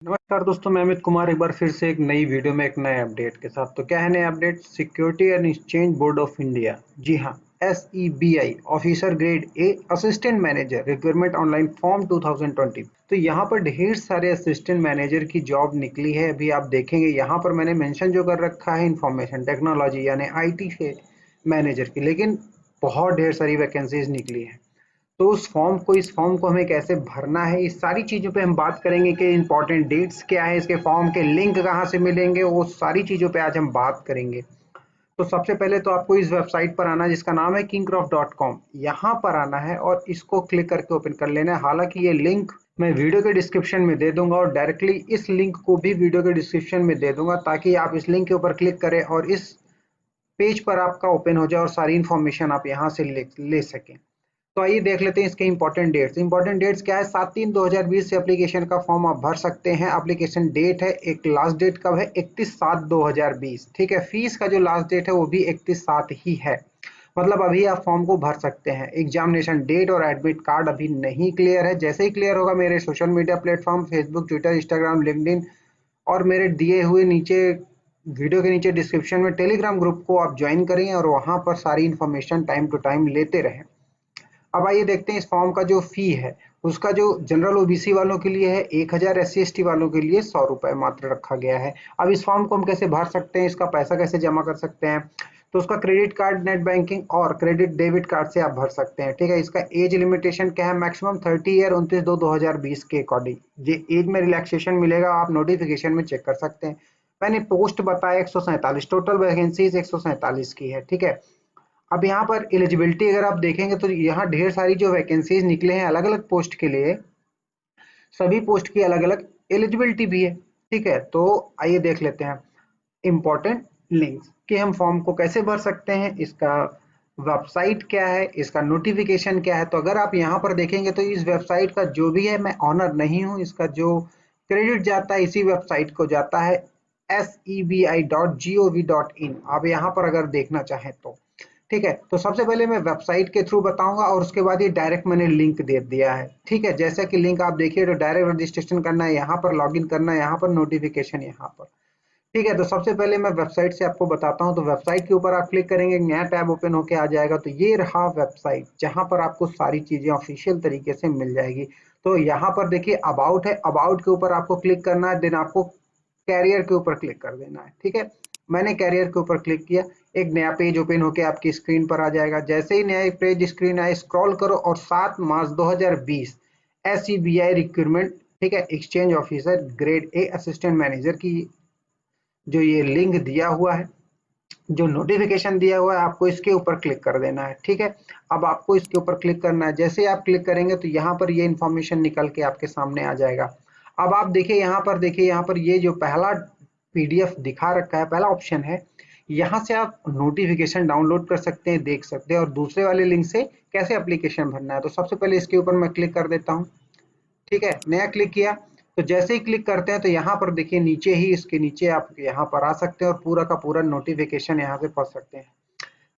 नमस्कार दोस्तों, मैं अमित कुमार एक बार फिर से एक नई वीडियो में एक नए अपडेट के साथ। तो क्या है नया update? Security and exchange board of India, जी हाँ, SEBI officer grade A assistant manager requirement online form 2020। तो यहाँ पर ढेर सारे असिस्टेंट मैनेजर की जॉब निकली है। अभी आप देखेंगे यहाँ पर मैंने मेंशन जो कर रखा है इंफॉर्मेशन टेक्नोलॉजी यानी IT से मैनेजर की, लेकिन बहुत ढेर सारी वैकेंसीज निकली है। तो इस फॉर्म को हमें कैसे भरना है, इस सारी चीज़ों पे हम बात करेंगे कि इंपॉर्टेंट डेट्स क्या है, इसके फॉर्म के लिंक कहाँ से मिलेंगे, वो सारी चीज़ों पे आज हम बात करेंगे। तो सबसे पहले तो आपको इस वेबसाइट पर आना है जिसका नाम है kingcroft.com। यहाँ पर आना है और इसको क्लिक करके ओपन कर लेना है। हालांकि ये लिंक मैं वीडियो के डिस्क्रिप्शन में दे दूंगा और डायरेक्टली इस लिंक को भी वीडियो के डिस्क्रिप्शन में दे दूंगा ताकि आप इस लिंक के ऊपर क्लिक करें और इस पेज पर आपका ओपन हो जाए और सारी इन्फॉर्मेशन आप यहाँ से ले सकें। तो आइए देख लेते हैं इसके इंपॉर्टेंट डेट्स क्या है। 7/3/2020 से एप्लीकेशन का फॉर्म आप भर सकते हैं। एप्लीकेशन डेट है, एक लास्ट डेट कब है, 31/7/2020। ठीक है, फीस का जो लास्ट डेट है वो भी 31/7 ही है। मतलब अभी आप फॉर्म को भर सकते हैं। एग्जामिनेशन डेट और एडमिट कार्ड अभी नहीं क्लियर है। जैसे ही क्लियर होगा मेरे social media platform Facebook, Twitter, Instagram, LinkedIn और मेरे दिए हुए नीचे वीडियो के नीचे डिस्क्रिप्शन में टेलीग्राम ग्रुप को आप ज्वाइन करें और वहां पर सारी इन्फॉर्मेशन टाइम टू टाइम लेते रहें। अब आइए देखते हैं इस फॉर्म का जो फी है। उसका जो जनरल ओबीसी वालों के लिए है 1000, SC ST वालों के लिए 100 रुपए मात्र रखा गया है। अब इस फॉर्म को हम कैसे भर सकते हैं, इसका पैसा कैसे जमा कर सकते हैं? तो उसका क्रेडिट कार्ड, नेट बैंकिंग और क्रेडिट डेबिट कार्ड से आप भर सकते हैं। ठीक है, इसका एज लिमिटेशन क्या है? मैक्सिमम 30 ईयर 29/2/2020 के अकॉर्डिंग ये एज में रिलैक्सेशन मिलेगा, आप नोटिफिकेशन में चेक कर सकते हैं। मैंने पोस्ट बताया 147, टोटल वैकेंसीज 147 की है। ठीक है, अब यहाँ पर एलिजिबिलिटी अगर आप देखेंगे तो यहाँ ढेर सारी जो वैकेंसीज निकले हैं अलग अलग पोस्ट के लिए, सभी पोस्ट की अलग अलग एलिजिबिलिटी भी है। ठीक है, तो आइए देख लेते हैं इंपॉर्टेंट लिंक्स कि हम फॉर्म को कैसे भर सकते हैं, इसका वेबसाइट क्या है, इसका नोटिफिकेशन क्या है। तो अगर आप यहाँ पर देखेंगे तो इस वेबसाइट का जो भी है, मैं ऑनर नहीं हूँ, इसका जो क्रेडिट जाता है इसी वेबसाइट को जाता है, sebi.gov.in। आप यहाँ पर अगर देखना चाहें तो ठीक है। तो सबसे पहले मैं वेबसाइट के थ्रू बताऊंगा और उसके बाद ये डायरेक्ट मैंने लिंक दे दिया है। ठीक है, जैसे कि लिंक आप देखिए तो डायरेक्ट रजिस्ट्रेशन करना है, यहाँ पर लॉगिन करना है, यहाँ पर नोटिफिकेशन यहाँ पर। ठीक है, तो सबसे पहले मैं वेबसाइट से आपको बताता हूँ। तो वेबसाइट के ऊपर आप क्लिक करेंगे, नया टैब ओपन होके आ जाएगा। तो ये रहा वेबसाइट जहाँ पर आपको सारी चीजें ऑफिशियल तरीके से मिल जाएगी। तो यहाँ पर देखिए अबाउट है, अबाउट के ऊपर आपको क्लिक करना है, देन आपको कैरियर के ऊपर क्लिक कर देना है। ठीक है, मैंने कैरियर के ऊपर क्लिक किया, एक नया पेज ओपन होके आपकी स्क्रीन पर आ जाएगा। जैसे ही नया पेज स्क्रीन आए स्क्रॉल करो और 7 मार्च 2020 SEBI रिक्रूटमेंट, ठीक है, exchange officer grade A assistant manager की जो ये लिंक दिया हुआ है, जो नोटिफिकेशन दिया हुआ है, आपको इसके ऊपर क्लिक कर देना है। ठीक है, अब आपको इसके ऊपर क्लिक करना है। जैसे ही आप क्लिक करेंगे तो यहाँ पर ये इंफॉर्मेशन निकल के आपके सामने आ जाएगा। अब आप देखिए यहाँ पर, देखिए यहाँ पर ये जो पहला PDF दिखा रखा है, पहला ऑप्शन है, यहाँ से आप नोटिफिकेशन डाउनलोड कर सकते हैं, देख सकते हैं और दूसरे वाले लिंक से कैसे एप्लीकेशन भरना है। तो सबसे पहले इसके ऊपर मैं क्लिक कर देता हूँ। ठीक है, नया क्लिक किया। तो जैसे ही क्लिक करते हैं तो यहाँ पर देखिए नीचे ही, इसके नीचे आप यहाँ पर आ सकते हैं और पूरा का पूरा नोटिफिकेशन यहाँ से पढ़ सकते हैं।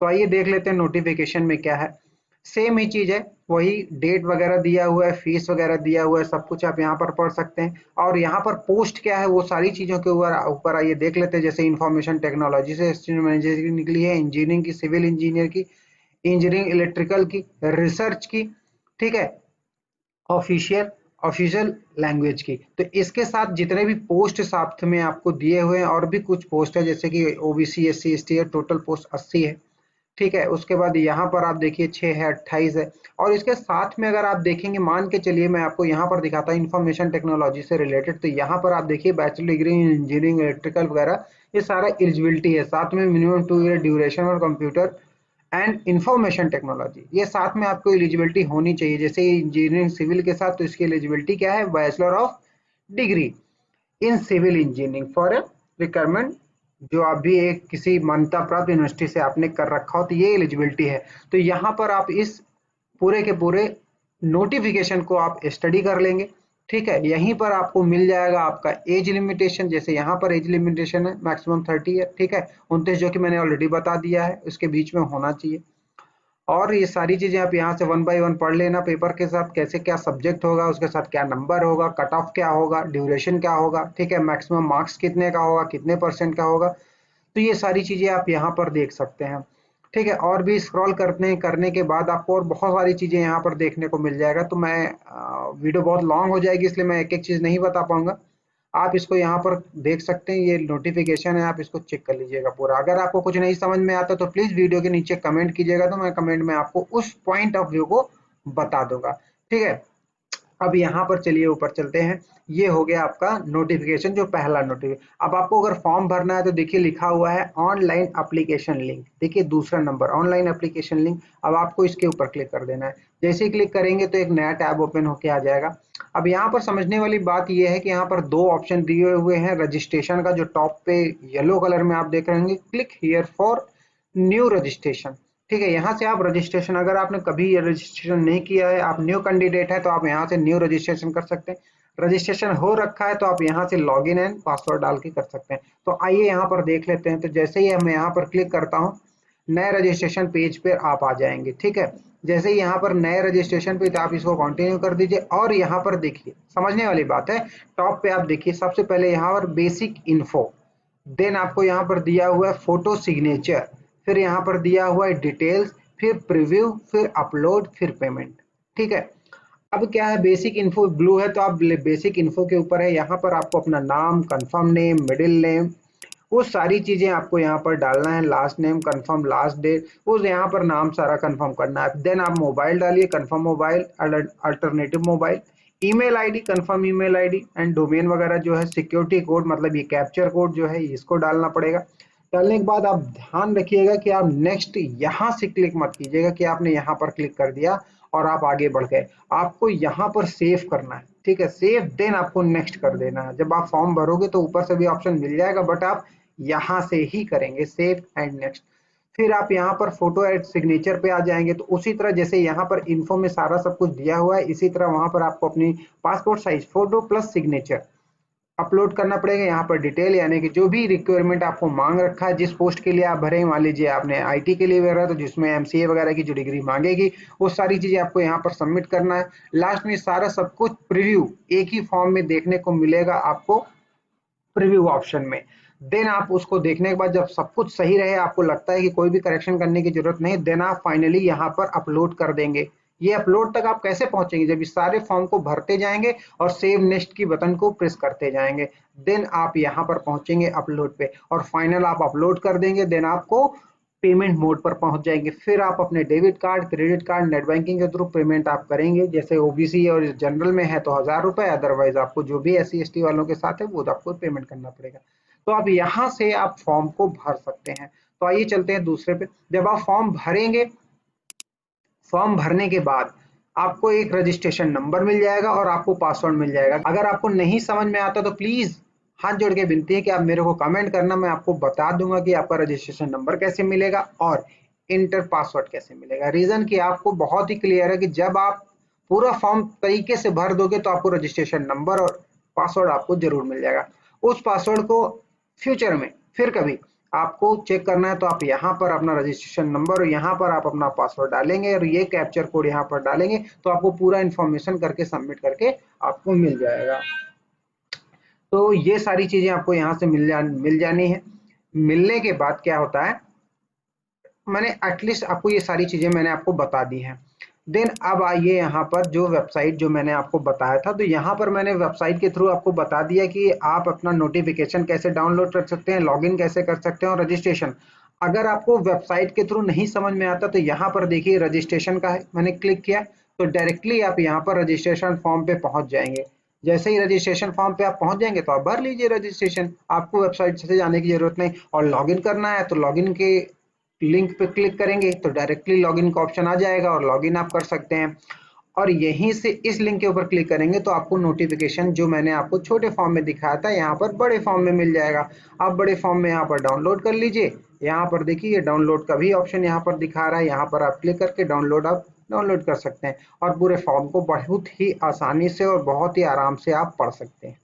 तो आइए देख लेते हैं नोटिफिकेशन में क्या है। सेम ही चीज है, वही डेट वगैरह दिया हुआ है, फीस वगैरह दिया हुआ है, सब कुछ आप यहाँ पर पढ़ सकते हैं। और यहाँ पर पोस्ट क्या है वो सारी चीजों के ऊपर आइए देख लेते हैं। जैसे इंफॉर्मेशन टेक्नोलॉजी से असिस्टेंट मैनेजर की निकली है, इंजीनियरिंग की, सिविल इंजीनियर की, इंजीनियरिंग इलेक्ट्रिकल की, रिसर्च की। ठीक है, ऑफिशियल ऑफिशियल लैंग्वेज की। तो इसके साथ जितने भी पोस्ट साथ में आपको दिए हुए हैं और भी कुछ पोस्ट है जैसे कि OBC SC ST है, टोटल पोस्ट 80 है। ठीक है, उसके बाद यहाँ पर आप देखिए 6 है, 28 है। और इसके साथ में अगर आप देखेंगे, मान के चलिए मैं आपको यहाँ पर दिखाता हूँ इंफॉर्मेशन टेक्नोलॉजी से रिलेटेड। तो यहाँ पर आप देखिए bachelor degree in engineering electrical वगैरह ये सारा एलिजिबिलिटी है। साथ में मिनिमम 2 ईयर ड्यूरेशन और कंप्यूटर एंड इंफॉर्मेशन टेक्नोलॉजी, ये साथ में आपको एलिजिबिलिटी होनी चाहिए। जैसे इंजीनियरिंग सिविल के साथ, तो इसकी एलिजिबिलिटी क्या है? Bachelor of degree in civil engineering for requirement, जो आप भी एक किसी मान्यता प्राप्त यूनिवर्सिटी से आपने कर रखा हो, तो ये एलिजिबिलिटी है। तो यहाँ पर आप इस पूरे के पूरे नोटिफिकेशन को आप स्टडी कर लेंगे। ठीक है, यहीं पर आपको मिल जाएगा आपका एज लिमिटेशन। जैसे यहाँ पर एज लिमिटेशन है मैक्सिमम 30 है। ठीक है, 29 जो कि मैंने ऑलरेडी बता दिया है, उसके बीच में होना चाहिए। और ये सारी चीजें आप यहाँ से 1 बाय 1 पढ़ लेना, पेपर के साथ कैसे क्या सब्जेक्ट होगा, उसके साथ क्या नंबर होगा, कट ऑफ क्या होगा, ड्यूरेशन क्या होगा, ठीक है, मैक्सिमम मार्क्स कितने का होगा, कितने परसेंट का होगा। तो ये सारी चीजें आप यहाँ पर देख सकते हैं, ठीक है। और भी स्क्रॉल करने के बाद आपको और बहुत सारी चीजें यहाँ पर देखने को मिल जाएगा। तो मैं वीडियो बहुत लॉन्ग हो जाएगी, इसलिए मैं एक एक चीज नहीं बता पाऊंगा। आप इसको यहाँ पर देख सकते हैं, ये नोटिफिकेशन है, आप इसको चेक कर लीजिएगा पूरा। अगर आपको कुछ नहीं समझ में आता तो प्लीज वीडियो के नीचे कमेंट कीजिएगा, तो मैं कमेंट में आपको उस पॉइंट ऑफ व्यू को बता दूंगा, ठीक है। अब यहाँ पर चलिए ऊपर चलते हैं। ये हो गया आपका नोटिफिकेशन, जो पहला नोटिफिकेशन। अब आपको अगर फॉर्म भरना है तो देखिए लिखा हुआ है ऑनलाइन एप्लीकेशन लिंक, देखिए दूसरा नंबर ऑनलाइन एप्लीकेशन लिंक। अब आपको इसके ऊपर क्लिक कर देना है। जैसे ही क्लिक करेंगे तो एक नया टैब ओपन होके आ जाएगा। अब यहाँ पर समझने वाली बात यह है कि यहाँ पर दो ऑप्शन दिए हुए हैं रजिस्ट्रेशन का, जो टॉप पे येलो कलर में आप देख रहे होंगे, click here for new registration, ठीक है। यहाँ से आप रजिस्ट्रेशन, अगर आपने कभी ये रजिस्ट्रेशन नहीं किया है, आप न्यू कैंडिडेट है, तो आप यहाँ से न्यू रजिस्ट्रेशन कर सकते हैं। रजिस्ट्रेशन हो रखा है तो आप यहाँ से लॉगिन एंड पासवर्ड डाल के कर सकते हैं। तो आइए यहाँ पर देख लेते हैं। तो जैसे ही मैं यहाँ पर क्लिक करता हूँ, नए रजिस्ट्रेशन पेज पर आप आ जाएंगे, ठीक है। जैसे ही यहाँ पर नए रजिस्ट्रेशन पे, तो आप इसको कंटिन्यू कर दीजिए। और यहाँ पर देखिए समझने वाली बात है, टॉप पे आप देखिए सबसे पहले यहाँ पर बेसिक इन्फो, देन आपको यहाँ पर दिया हुआ है फोटो सिग्नेचर, फिर यहाँ पर दिया हुआ है डिटेल्स, फिर प्रीव्यू, फिर अपलोड, फिर पेमेंट, ठीक है। अब क्या है, बेसिक इन्फो ब्लू है तो आप बेसिक इन्फो के ऊपर है। यहाँ पर आपको अपना नाम, कंफर्म नेम, मिडिल नेम, वो सारी चीजें आपको यहाँ पर डालना है। Last name, confirm last date, वो यहाँ पर नाम सारा कंफर्म करना है। देन आप मोबाइल डालिए, confirm mobile, alternative mobile, email ID, confirm email ID, and domain वगैरह जो है, सिक्योरिटी कोड, मतलब ये कैप्चर कोड जो है इसको डालना पड़ेगा। डालने के बाद आप ध्यान रखिएगा कि आप नेक्स्ट यहाँ से क्लिक मत कीजिएगा कि आपने यहाँ पर क्लिक कर दिया और आप आगे बढ़ गए। आपको यहाँ पर सेव करना है, ठीक है, सेव, देन आपको नेक्स्ट कर देना है। जब आप फॉर्म भरोगे तो ऊपर से भी ऑप्शन मिल जाएगा, बट आप यहाँ से ही करेंगे सेव एंड नेक्स्ट। फिर आप यहाँ पर फोटो एड सिग्नेचर पे आ जाएंगे। तो उसी तरह जैसे यहाँ पर इन्फो में सारा सब कुछ दिया हुआ है, इसी तरह वहां पर आपको अपनी passport size photo plus signature upload करना पड़ेगा। यहाँ पर डिटेल, यानी कि जो भी रिक्वायरमेंट आपको मांग रखा है, जिस पोस्ट के लिए आप भरे, मान लीजिए आपने आईटी के लिए भरा तो जिसमें एमसीए वगैरह की जो डिग्री मांगेगी, वो सारी चीजें आपको यहाँ पर सबमिट करना है। लास्ट में सारा सब कुछ प्रीव्यू एक ही फॉर्म में देखने को मिलेगा आपको, प्रीव्यू ऑप्शन में। देन आप उसको देखने के बाद जब सब कुछ सही रहे, आपको लगता है कि कोई भी करेक्शन करने की जरूरत नहीं, देन आप फाइनली यहाँ पर अपलोड कर देंगे। ये अपलोड तक आप कैसे पहुंचेंगे, जब इस सारे फॉर्म को भरते जाएंगे और सेव नेक्स्ट की बटन को प्रेस करते जाएंगे, देन आप यहाँ पर पहुंचेंगे अपलोड पे, और फाइनल आप अपलोड कर देंगे। देन आपको पेमेंट मोड पर पहुंच जाएंगे। फिर आप अपने debit card, credit card, net banking के थ्रू पेमेंट आप करेंगे। जैसे ओबीसी और जनरल में है तो 1000 रुपए, अदरवाइज आपको जो भी एससी एसटी वालों के साथ है वो आपको पेमेंट करना पड़ेगा। तो आप यहाँ से आप फॉर्म को भर सकते हैं। तो आइए चलते हैं दूसरे पे। जब आप फॉर्म भरेंगे, फॉर्म भरने के बाद आपको एक रजिस्ट्रेशन नंबर मिल जाएगा और आपको पासवर्ड मिल जाएगा। अगर आपको नहीं समझ में आता तो प्लीज हाथ जोड़ के विनती है कि आप मेरे को कमेंट करना, मैं आपको बता दूंगा कि आपका रजिस्ट्रेशन नंबर कैसे मिलेगा और इंटर पासवर्ड कैसे मिलेगा। रीजन कि आपको बहुत ही क्लियर है कि जब आप पूरा फॉर्म तरीके से भर दोगे तो आपको रजिस्ट्रेशन नंबर और पासवर्ड आपको जरूर मिल जाएगा। उस पासवर्ड को फ्यूचर में फिर कभी आपको चेक करना है तो आप यहाँ पर अपना रजिस्ट्रेशन नंबर और यहाँ पर आप अपना पासवर्ड डालेंगे और ये कैप्चर कोड यहाँ पर डालेंगे, तो आपको पूरा इन्फॉर्मेशन करके सबमिट करके आपको मिल जाएगा। तो ये सारी चीजें आपको यहाँ से मिल जानी है। मिलने के बाद क्या होता है, मैंने एटलीस्ट आपको ये सारी चीजें मैंने आपको बता दी हैं। देन अब आइए यहाँ पर जो वेबसाइट जो मैंने आपको बताया था, तो यहाँ पर मैंने वेबसाइट के थ्रू आपको बता दिया कि आप अपना नोटिफिकेशन कैसे डाउनलोड कर सकते हैं, लॉगिन कैसे कर सकते हैं और रजिस्ट्रेशन। अगर आपको वेबसाइट के थ्रू नहीं समझ में आता तो यहाँ पर देखिए रजिस्ट्रेशन का है, मैंने क्लिक किया तो डायरेक्टली आप यहाँ पर रजिस्ट्रेशन फॉर्म पे पहुंच जाएंगे। जैसे ही रजिस्ट्रेशन फॉर्म पे आप पहुंच जाएंगे तो आप भर लीजिए रजिस्ट्रेशन, आपको वेबसाइट से जाने की जरूरत नहीं। और लॉगिन करना है तो लॉगिन के लिंक पे क्लिक करेंगे तो डायरेक्टली लॉगिन का ऑप्शन आ जाएगा और लॉगिन आप कर सकते हैं। और यहीं से इस लिंक के ऊपर क्लिक करेंगे तो आपको नोटिफिकेशन जो मैंने आपको छोटे फॉर्म में दिखाया था यहाँ पर बड़े फॉर्म में मिल जाएगा। आप बड़े फॉर्म में यहाँ पर डाउनलोड कर लीजिए। यहाँ पर देखिए डाउनलोड का भी ऑप्शन यहाँ पर दिखा रहा है, यहाँ पर आप क्लिक करके डाउनलोड आप डाउनलोड कर सकते हैं और पूरे फॉर्म को बहुत ही आसानी से और बहुत ही आराम से आप पढ़ सकते हैं।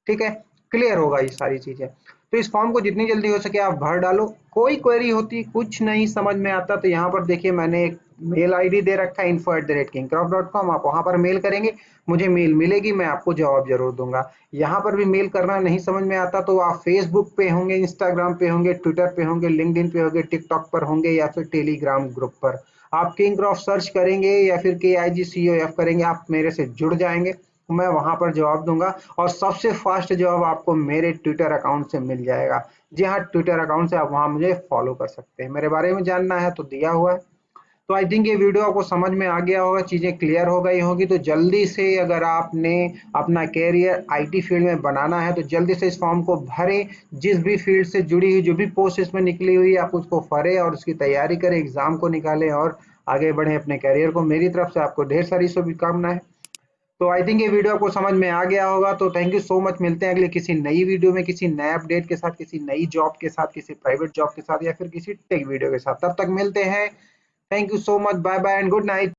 ठीक है, क्लियर होगा ये सारी चीजें। तो इस फॉर्म को जितनी जल्दी हो सके आप भर डालो। कोई क्वेरी होती कुछ नहीं समझ में आता तो यहाँ पर देखिए मैंने एक मेल आईडी दे रखा है info@kingcroft.com, आप वहां पर मेल करेंगे, मुझे मेल मिलेगी, मैं आपको जवाब जरूर दूंगा। यहाँ पर भी मेल करना नहीं समझ में आता तो आप फेसबुक पे होंगे, इंस्टाग्राम पे होंगे, ट्विटर पे होंगे, लिंक्डइन पे होंगे, टिकटॉक पर होंगे या फिर टेलीग्राम ग्रुप पर। आप किंगक्रॉफ्ट सर्च करेंगे या फिर KIGCOF करेंगे, आप मेरे से जुड़ जाएंगे, मैं वहां पर जवाब दूंगा और सबसे फास्ट जवाब आपको मेरे ट्विटर अकाउंट से मिल जाएगा। जी हाँ, ट्विटर अकाउंट से आप वहां मुझे फॉलो कर सकते हैं। मेरे बारे में जानना है तो दिया हुआ है। तो आई थिंक ये वीडियो आपको समझ में आ गया होगा, चीज़ें क्लियर हो गई होगी। तो जल्दी से अगर आपने अपना कैरियर आईटी फील्ड में बनाना है तो जल्दी से इस फॉर्म को भरें। जिस भी फील्ड से जुड़ी हुई जो भी पोस्ट इसमें निकली हुई है आप उसको भरें और उसकी तैयारी करें, एग्जाम को निकालें और आगे बढ़ें अपने कैरियर को। मेरी तरफ से आपको ढेर सारी शुभकामनाएं। तो आई थिंक ये वीडियो आपको समझ में आ गया होगा। तो थैंक यू सो मच, मिलते हैं अगले किसी नई वीडियो में, किसी नए अपडेट के साथ, किसी नई जॉब के साथ, किसी प्राइवेट जॉब के साथ या फिर किसी टेक वीडियो के साथ। तब तक मिलते हैं। Thank you so much, bye bye and good night.